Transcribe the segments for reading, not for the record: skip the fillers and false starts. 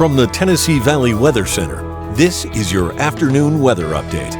From the Tennessee Valley Weather Center, this is your afternoon weather update.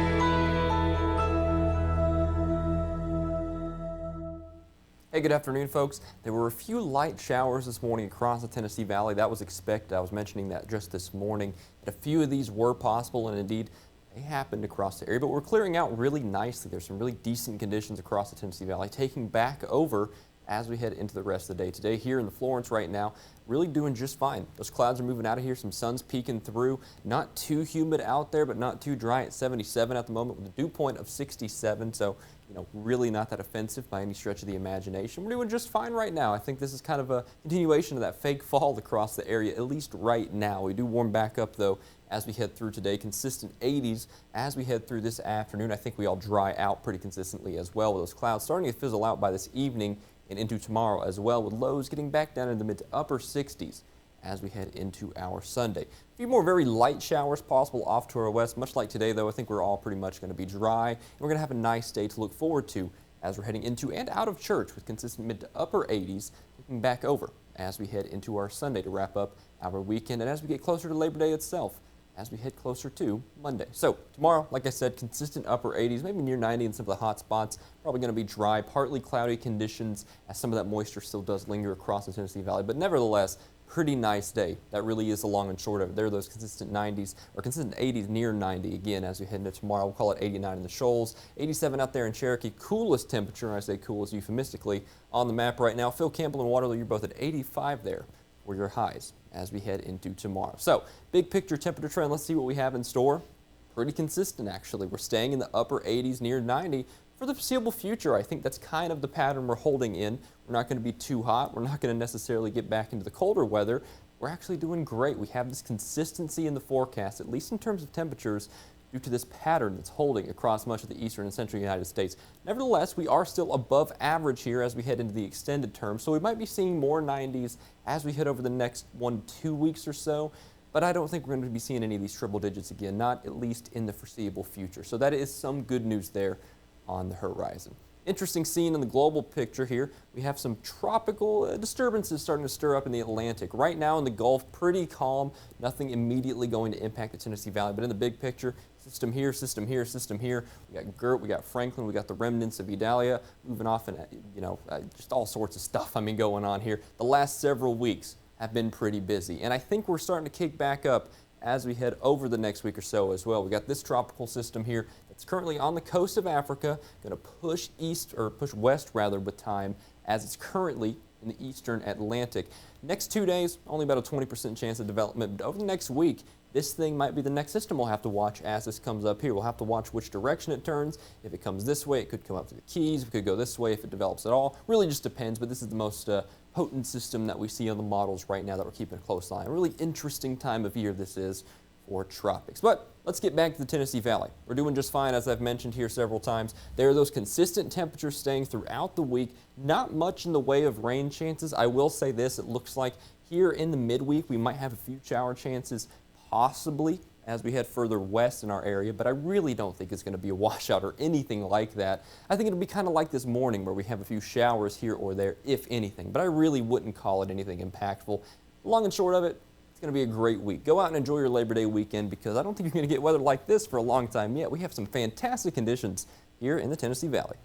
Hey, good afternoon, folks. There were a few light showers this morning across the Tennessee Valley. That was expected. I was mentioning that just this morning. A few of these were possible, and indeed, they happened across the area, but we're clearing out really nicely. There's some really decent conditions across the Tennessee Valley, taking back over as we head into the rest of the day. Today here in the Florence right now, really doing just fine. Those clouds are moving out of here, some sun's peeking through. Not too humid out there, but not too dry at 77 at the moment with a dew point of 67. So, really not that offensive by any stretch of the imagination. We're doing just fine right now. I think this is kind of a continuation of that fake fall across the area, at least right now. We do warm back up though as we head through today. Consistent 80s as we head through this afternoon. I think we all dry out pretty consistently as well with those clouds starting to fizzle out by this evening and into tomorrow as well, with lows getting back down in the mid to upper 60s as we head into our Sunday. A few more very light showers possible off to our west. Much like today, though, I think we're all pretty much going to be dry, and we're going to have a nice day to look forward to as we're heading into and out of church with consistent mid to upper 80s, looking back over as we head into our Sunday to wrap up our weekend, and as we get closer to Labor Day itself, as we head closer to Monday. So tomorrow, like I said, consistent upper 80s, maybe near 90 in some of the hot spots. Probably going to be dry, partly cloudy conditions as some of that moisture still does linger across the Tennessee Valley. But nevertheless, pretty nice day. That really is the long and short of it. There are those consistent 90s or consistent 80s near 90 again as we head into tomorrow. We'll call it 89 in the Shoals, 87 out there in Cherokee. Coolest temperature, and I say coolest euphemistically, on the map right now. Phil Campbell and Waterloo, you're both at 85 there for your highs as we head into tomorrow. So, big picture temperature trend, let's see what we have in store. Pretty consistent, actually. We're staying in the upper 80s, near 90 for the foreseeable future. I think that's kind of the pattern we're holding in. We're not going to be too hot. We're not going to necessarily get back into the colder weather. We're actually doing great. We have this consistency in the forecast, at least in terms of temperatures, due to this pattern that's holding across much of the eastern and central United States. Nevertheless, we are still above average here as we head into the extended term, so we might be seeing more 90s as we head over the next 1-2 weeks or so, but I don't think we're going to be seeing any of these triple digits again, not at least in the foreseeable future. So that is some good news there on the horizon. Interesting scene in the global picture here. We have some tropical disturbances starting to stir up in the Atlantic. Right now in the Gulf, pretty calm. Nothing immediately going to impact the Tennessee Valley. But in the big picture, system here, system here, system here. We got Gert, we got Franklin, we got the remnants of Idalia moving off, and just all sorts of stuff going on here. The last several weeks have been pretty busy, and I think we're starting to kick back up as we head over the next week or so as well. We got this tropical system here that's currently on the coast of Africa, going to push west with time, as it's currently in the eastern Atlantic. Next 2 days, only about a 20% chance of development, but over the next week, this thing might be the next system we'll have to watch as this comes up here. We'll have to watch which direction it turns. If it comes this way, it could come up to the Keys. It could go this way if it develops at all. Really just depends, but this is the most potent system that we see on the models right now that we're keeping a close eye on. A really interesting time of year this is for tropics. But let's get back to the Tennessee Valley. We're doing just fine, as I've mentioned here several times. There are those consistent temperatures staying throughout the week. Not much in the way of rain chances. I will say this, it looks like here in the midweek we might have a few shower chances, possibly as we head further west in our area, but I really don't think it's going to be a washout or anything like that. I think it'll be kind of like this morning where we have a few showers here or there, if anything, but I really wouldn't call it anything impactful. Long and short of it, it's going to be a great week. Go out and enjoy your Labor Day weekend, because I don't think you're going to get weather like this for a long time yet. We have some fantastic conditions here in the Tennessee Valley.